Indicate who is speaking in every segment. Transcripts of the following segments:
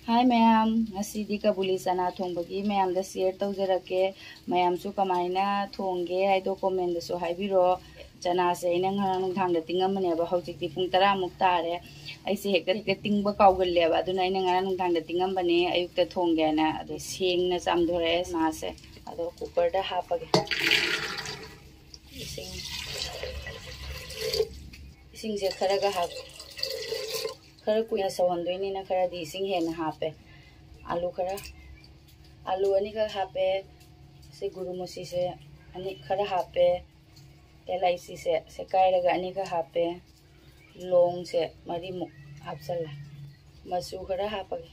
Speaker 1: hi ma'am ngasidi kabuli chana thongbagi ma'am दा share तौजरके ma'am सु कमाइना थोंगे हाइदो comment सु हाइबिरो चना से इन ngarang thang da tingam ne ba hojik ti pung 10 muk tare ai se hekta tingba kawgelle ba aduna ina ngarang thang da tingam bane ayuk ta thonge na ado sing na chamdore na se ado cooker da hapage ising se kharaga hap खरा कुया सवंदोइनी ना खरा दी सिंग हेन हापे आलू खरा आलू अनि का हापे से गुरुमुसी से अनि खरा हापे एलआईसी से कायरगा अनि का हापे लोंग से मरी मुक हापसल मसु खरा हापगे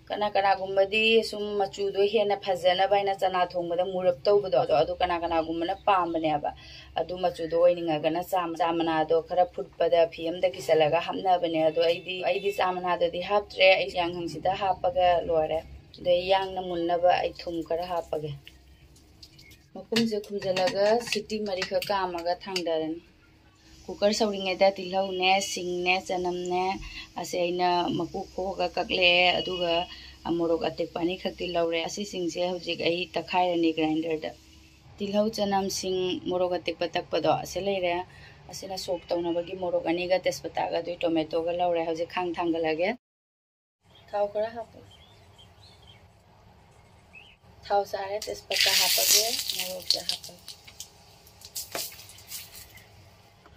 Speaker 1: कना कना गुम्बदी सुम मचु दो हेन फजना बाइना चना थोंबदा मुरप तौबदो अदु कना कना गुम्बना पामबनेबा अदु मचु दो ओइनिंगा गना चामना दो खरा फुटपदा फियम द किसलगा हमनाबने अदु आइदी चामना दो हापत्रे आई यांग हंगसिदा हापगा लोरे दे यांग न मुन्नबा आई थुम खरा हापगे मकुम से खुजलगा सिटी मरी ख कामगा थांगदारन कुकर सौरिंगैदा तिलहौने सिंगने चनमने असे आइना मकु खोगा ककले अदुगा मोरोक अतेकपानी खक्ति लौरे असी सिंगसे हौजिक आई तखाइरनी ग्राइंडर दा तिलहौ चनम सिंग मोरोक अतेकपा तकपदो असे लेरे असेना सोक तौनबगी मोरोक अनिगा तेजपत्तागा दुई टोमेटोगा लौरे हौजिक खांग थांगलागे थाव खरा हाप थाव सारे तेजपत्ता हापगे मोरोक जा हाप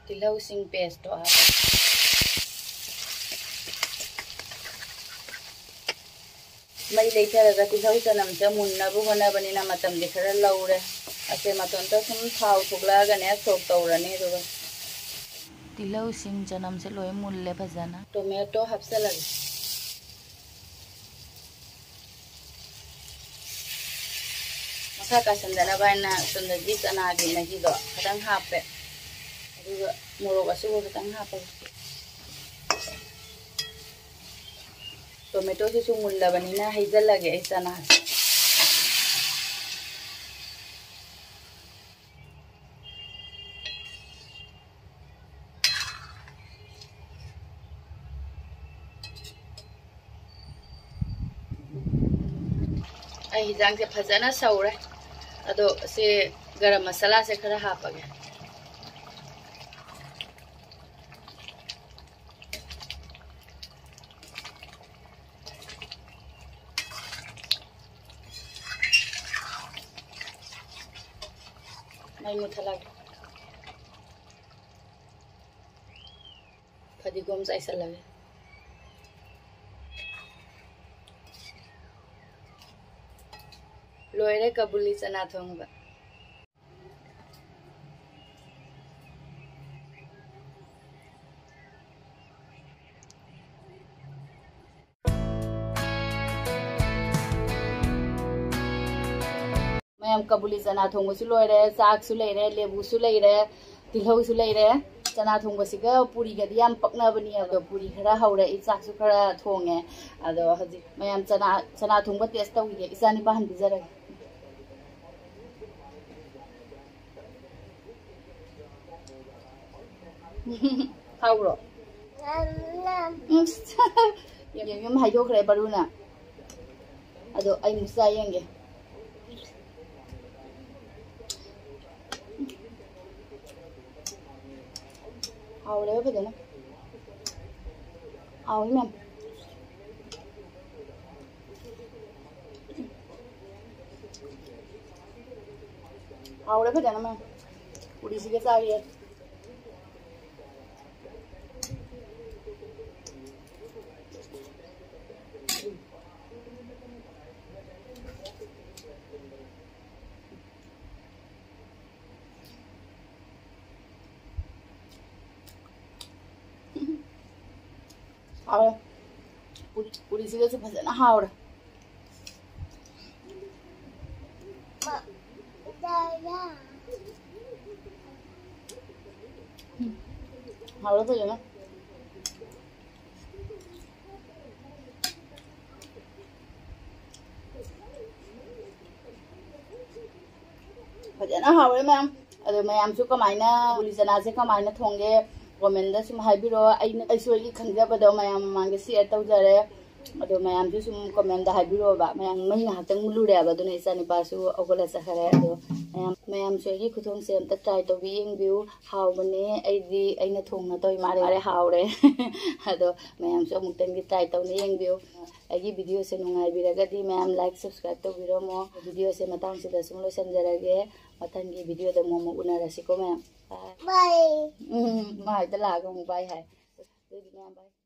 Speaker 1: तिलहौ सिंग पेस्ट तो हाप मई लेथरगा तिलहौ चनम से मुन्नबु होनबनिना मतम दि खरा लौरे असे मतन तो सुम थाव थुगलागने सोक तौरनी दुगा तिलहौ सिंग चनम से लोय मुल्ले फजना टोमेटो हपसलग मसा का संदना बायना सुंदरजी चना गी नगी दो खदंग हापे दुगा मोरोक असुगो खदंग हापे टोमेटो से सु मुल्लबनिना हैजलगे आई चना आई हिजांग से फजना सौरे अदो से गरम मसाला से खरा हापगे मई मुथला फदिगोम जाइसलगे लोयरे कबुली चना थोंगबा मैम कबुली चना थोंगसु लोयरे चाकसु लेरे लेबुसु लेरे तिलहौसु लेरे चना थोंगसिगा पुरी गदि याम पकनाबनी अदो पुरी खरा हौरे इ चाकसु खरा थोंगे अदो हजि मैम चना थोंगबा टेस्ट तौगे इसानी पाहन बिजरा हाउरो यम हाइदोखरे बरुना अदो आई मुसा येंगे हाउरे फजना हाउरे मैम हाउरे फजना मैम पूरी सी के सारी पूरी सी से फजना हाउरे हाउरे फजना फजना हाउरे मैम अदो मैम सु कमाइना पूरी चना से कमाइना थोंगे कमेंट सुम हाइबिरो खंजबदो मैम मांगे शेयर तौजरे अदो मैम जो सुम कमेंट हाइबिरो बा मैम मही हातंग मुलुरे बा दुने इसा निपासु ओगला सखरे अदो मैम सोगी खुथोंग से अमता ट्राई तो बी यंग हाउ बने आइदी आइना थोंगना तो मारे हाउरे अदो मैम सो मुक्तंग ट्राई तो ने यंग बिउ आगी वीडियो से नुंगाई बिरगदी मैम लाइक सब्सक्राइब तो बिरोमो वीडियो से मतंग से दसुम लो संजरगे मतंगी वीडियो द मोमो उनारसिको मैम बाय बाय त लागो बाय हाय मैम बाय